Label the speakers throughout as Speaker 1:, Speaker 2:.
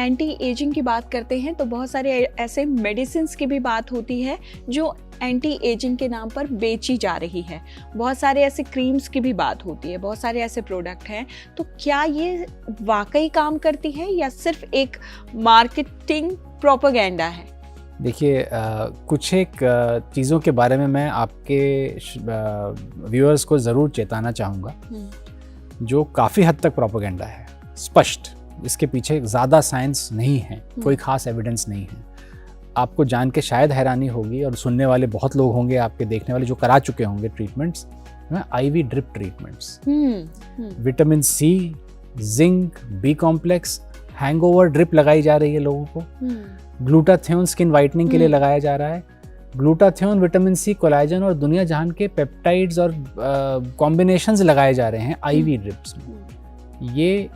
Speaker 1: Anti ageing की बात करते हैं तो बहुत सारे ऐसे मेडिसिन्स की भी बात होती है जो एंटी एजिंग के नाम पर बेची जा रही है। बहुत सारे ऐसे क्रीम्स की भी बात होती है, बहुत सारे ऐसे प्रोडक्ट हैं। तो क्या ये वाकई काम करती है या सिर्फ एक मार्केटिंग प्रोपेगेंडा है?
Speaker 2: देखिए, कुछ एक चीज़ों के बारे में मैं आपके व्यूअर्स को ज़रूर चेताना चाहूँगा जो काफ़ी हद तक प्रोपेगेंडा है, स्पष्ट। इसके पीछे ज़्यादा साइंस नहीं है, कोई ख़ास एविडेंस नहीं है। आपको जान के शायद हैरानी होगी, और सुनने वाले बहुत लोग होंगे, आपके देखने वाले जो करा चुके होंगे treatments, IV drip treatments, vitamin C, zinc, B complex, hangover drip लगाई जा रही है लोगों को। ग्लूटाथियोन स्किन वाइटनिंग के लिए लगाया जा रहा है। ग्लूटाथियोन, विटामिन सी, कोलाजन और दुनिया जहान के पेप्टाइड्स और कॉम्बिनेशंस लगाए जा रहे हैं आईवी ड्रिप्स में। ये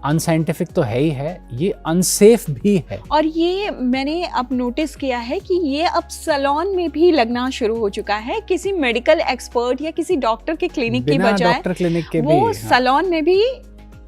Speaker 2: अनसाइंटिफिक तो है ही है, ये अनसेफ भी है।
Speaker 1: और ये मैंने अब नोटिस किया है कि ये अब सैलून में भी लगना शुरू हो चुका है। किसी मेडिकल एक्सपर्ट या किसी डॉक्टर के क्लिनिक की बजाय
Speaker 2: डॉक्टर क्लिनिक के
Speaker 1: वो सैलून में भी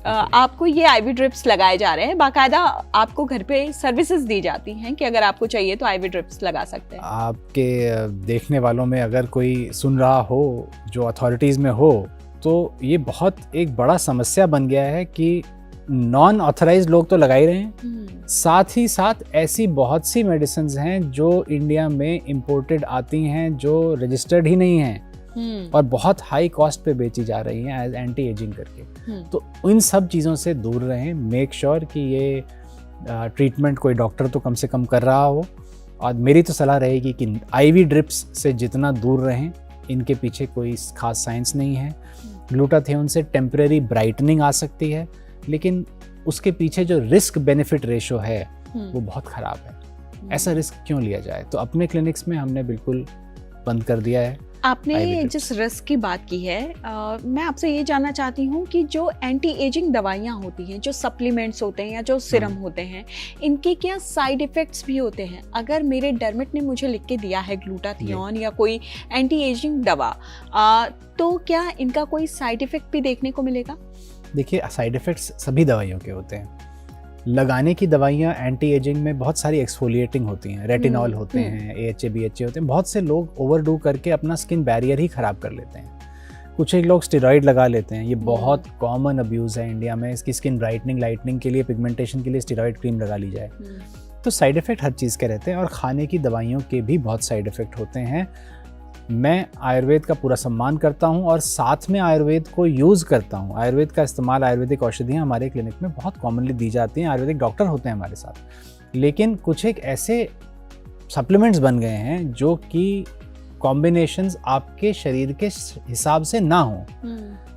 Speaker 1: आपको ये आईवी ड्रिप्स लगाए जा रहे हैं। बाकायदा आपको घर पे सर्विसेज दी जाती हैं कि अगर आपको चाहिए तो आईवी ड्रिप्स लगा सकते हैं।
Speaker 2: आपके देखने वालों में अगर कोई सुन रहा हो जो अथॉरिटीज़ में हो, तो ये बहुत एक बड़ा समस्या बन गया है कि नॉन ऑथराइज्ड लोग तो लगा ही रहे हैं, साथ ही साथ ऐसी बहुत सी मेडिसिन्स हैं जो इंडिया में इंपोर्टेड आती हैं, जो रजिस्टर्ड ही नहीं हैं और बहुत हाई कॉस्ट पे बेची जा रही हैं एज एंटी एजिंग करके। तो इन सब चीज़ों से दूर रहें। मेक श्योर कि ये ट्रीटमेंट कोई डॉक्टर तो कम से कम कर रहा हो, और मेरी तो सलाह रहेगी कि आईवी ड्रिप्स से जितना दूर रहें। इनके पीछे कोई खास साइंस नहीं है। ग्लूटाथियोन से टेम्परेरी ब्राइटनिंग आ सकती है, लेकिन उसके पीछे जो रिस्क बेनिफिट रेशो है वो बहुत ख़राब है। ऐसा रिस्क क्यों लिया जाए? तो अपने क्लिनिक्स में हमने बिल्कुल बंद कर दिया है।
Speaker 1: आपने जिस रिस्क की बात की है, मैं आपसे ये जानना चाहती हूँ कि जो एंटी एजिंग दवाइयाँ होती हैं, जो सप्लीमेंट्स होते हैं या जो सिरम होते हैं, इनके क्या साइड इफ़ेक्ट्स भी होते हैं? अगर मेरे डर्मेट ने मुझे लिख के दिया है ग्लूटाथियोन या कोई एंटी एजिंग दवा, तो क्या इनका कोई साइड इफ़ेक्ट भी देखने को मिलेगा?
Speaker 2: देखिए, साइड इफ़ेक्ट्स सभी दवाइयों के होते हैं। लगाने की दवाइयाँ एंटी एजिंग में बहुत सारी एक्सफोलिएटिंग होती हैं, रेटिनॉल होते हैं, AHA BHA होते हैं। बहुत से लोग ओवरडू करके अपना स्किन बैरियर ही ख़राब कर लेते हैं। कुछ एक लोग स्टेरॉइड लगा लेते हैं, ये बहुत कॉमन अब्यूज़ है इंडिया में। इसकी स्किन ब्राइटनिंग, लाइटनिंग के लिए, पिगमेंटेशन के लिए स्टेरॉइड क्रीम लगा ली जाए। तो साइड इफ़ेक्ट हर चीज़ के रहते हैं, और खाने की दवाइयों के भी बहुत साइड इफ़ेक्ट होते हैं। मैं आयुर्वेद का पूरा सम्मान करता हूं और साथ में आयुर्वेद को यूज़ करता हूं। आयुर्वेद का इस्तेमाल, आयुर्वेदिक औषधियां हमारे क्लिनिक में बहुत कॉमनली दी जाती हैं। आयुर्वेदिक डॉक्टर होते हैं हमारे साथ। लेकिन कुछ एक ऐसे सप्लीमेंट्स बन गए हैं जो कि कॉम्बिनेशंस आपके शरीर के हिसाब से ना हो।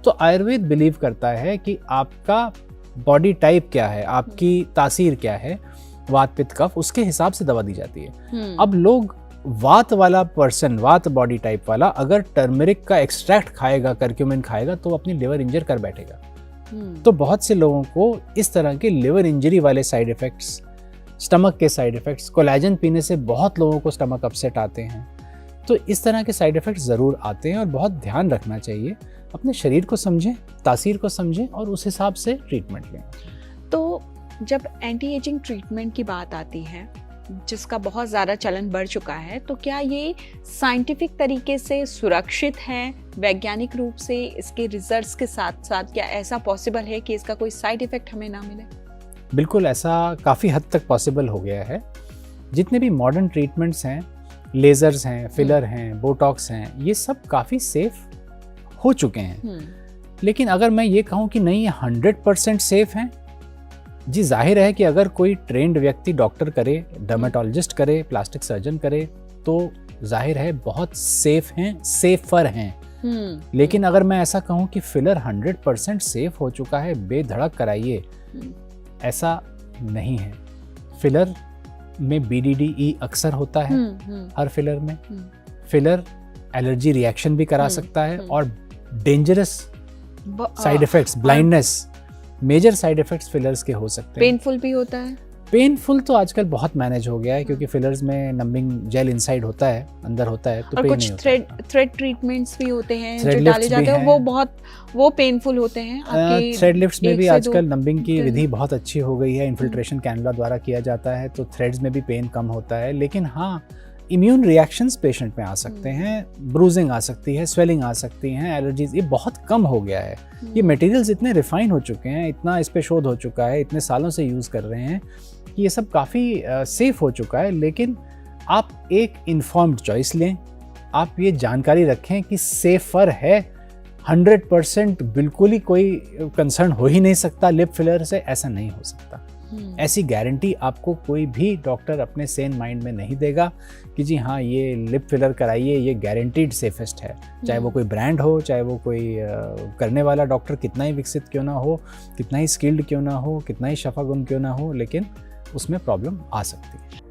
Speaker 2: तो आयुर्वेद बिलीव करता है कि आपका बॉडी टाइप क्या है, आपकी तासीर क्या है, वात पित्त कफ, उसके हिसाब से दवा दी जाती है। अब लोग वात वाला पर्सन, वात बॉडी टाइप वाला, अगर टर्मरिक का एक्सट्रैक्ट खाएगा, करक्यूमिन खाएगा, तो अपनी लिवर इंजर कर बैठेगा। तो बहुत से लोगों को इस तरह के लिवर इंजरी वाले साइड इफ़ेक्ट्स, स्टमक के साइड इफ़ेक्ट्स, कोलेजन पीने से बहुत लोगों को स्टमक अपसेट आते हैं। तो इस तरह के साइड इफ़ेक्ट्स ज़रूर आते हैं और बहुत ध्यान रखना चाहिए। अपने शरीर को समझें, तासीर को समझें और उस हिसाब से ट्रीटमेंट लें।
Speaker 1: तो जब एंटी एजिंग ट्रीटमेंट की बात आती है, जिसका बहुत ज़्यादा चलन बढ़ चुका है, तो क्या ये साइंटिफिक तरीके से सुरक्षित है? वैज्ञानिक रूप से इसके रिजल्ट्स के साथ साथ क्या ऐसा पॉसिबल है कि इसका कोई साइड इफ़ेक्ट हमें ना मिले?
Speaker 2: बिल्कुल, ऐसा काफ़ी हद तक पॉसिबल हो गया है। जितने भी मॉडर्न ट्रीटमेंट्स हैं, लेज़र्स हैं, फिलर हैं, बोटॉक्स हैं, ये सब काफ़ी सेफ हो चुके हैं। लेकिन अगर मैं ये कहूँ कि नहीं, ये 100% सेफ हैं, जी जाहिर है कि अगर कोई ट्रेंड व्यक्ति डॉक्टर करे, डर्मेटोलॉजिस्ट करे, प्लास्टिक सर्जन करे, तो जाहिर है बहुत सेफ हैं, सेफर हैं। लेकिन अगर मैं ऐसा कहूँ कि फिलर 100% सेफ हो चुका है, बेधड़क कराइए, ऐसा नहीं है। फिलर में BDDE अक्सर होता है हर फिलर में। फिलर एलर्जी रिएक्शन भी करा सकता है और dangerous side effects, blindness, major side effects fillers के हो सकते हैं।
Speaker 1: पेनफुल भी होता है।
Speaker 2: पेनफुल तो आजकल बहुत मैनेज हो गया है, क्योंकि फिलर्स में नंबिंग जेल इनसाइड होता है, अंदर होता है, तो
Speaker 1: और
Speaker 2: पेन
Speaker 1: कुछ
Speaker 2: नहीं होता।
Speaker 1: थ्रेड ट्रीटमेंट्स भी होते हैं
Speaker 2: Thread
Speaker 1: जो डाले
Speaker 2: lifts
Speaker 1: जाते
Speaker 2: भी
Speaker 1: हैं,
Speaker 2: हैं।
Speaker 1: वो पेनफुल होते हैं आपकी।
Speaker 2: थ्रेड लिफ्ट्स में
Speaker 1: एक
Speaker 2: भी
Speaker 1: से दो
Speaker 2: आजकल नंबिंग की
Speaker 1: दिन।
Speaker 2: विधि बहुत अच्छी हो गई है, इन्फिल्ट्रेशन कैनुला द्वारा किया जाता है, तो थ्रेड्स में भी पेन कम होता है। लेकिन हाँ, इम्यून रिएक्शंस पेशेंट में आ सकते हैं, ब्रूजिंग आ सकती है, स्वेलिंग आ सकती हैं, एलर्जीज, ये बहुत कम हो गया है। ये मटेरियल्स इतने रिफाइन हो चुके हैं, इतना इस पे शोध हो चुका है, इतने सालों से यूज़ कर रहे हैं कि ये सब काफ़ी सेफ हो चुका है। लेकिन आप एक इन्फॉर्म्ड चॉइस लें, आप ये जानकारी रखें कि सेफर है, 100% बिल्कुल ही कोई कंसर्न हो ही नहीं सकता लिप फिलर से, ऐसा नहीं हो सकता। ऐसी गारंटी आपको कोई भी डॉक्टर अपने सेन माइंड में नहीं देगा कि जी हाँ ये लिप फिलर कराइए, ये गारंटीड सेफेस्ट है। चाहे वो कोई ब्रांड हो, चाहे वो कोई करने वाला डॉक्टर कितना ही विकसित क्यों ना हो, कितना ही स्किल्ड क्यों ना हो, कितना ही शफागुन क्यों ना हो, लेकिन उसमें प्रॉब्लम आ सकती है।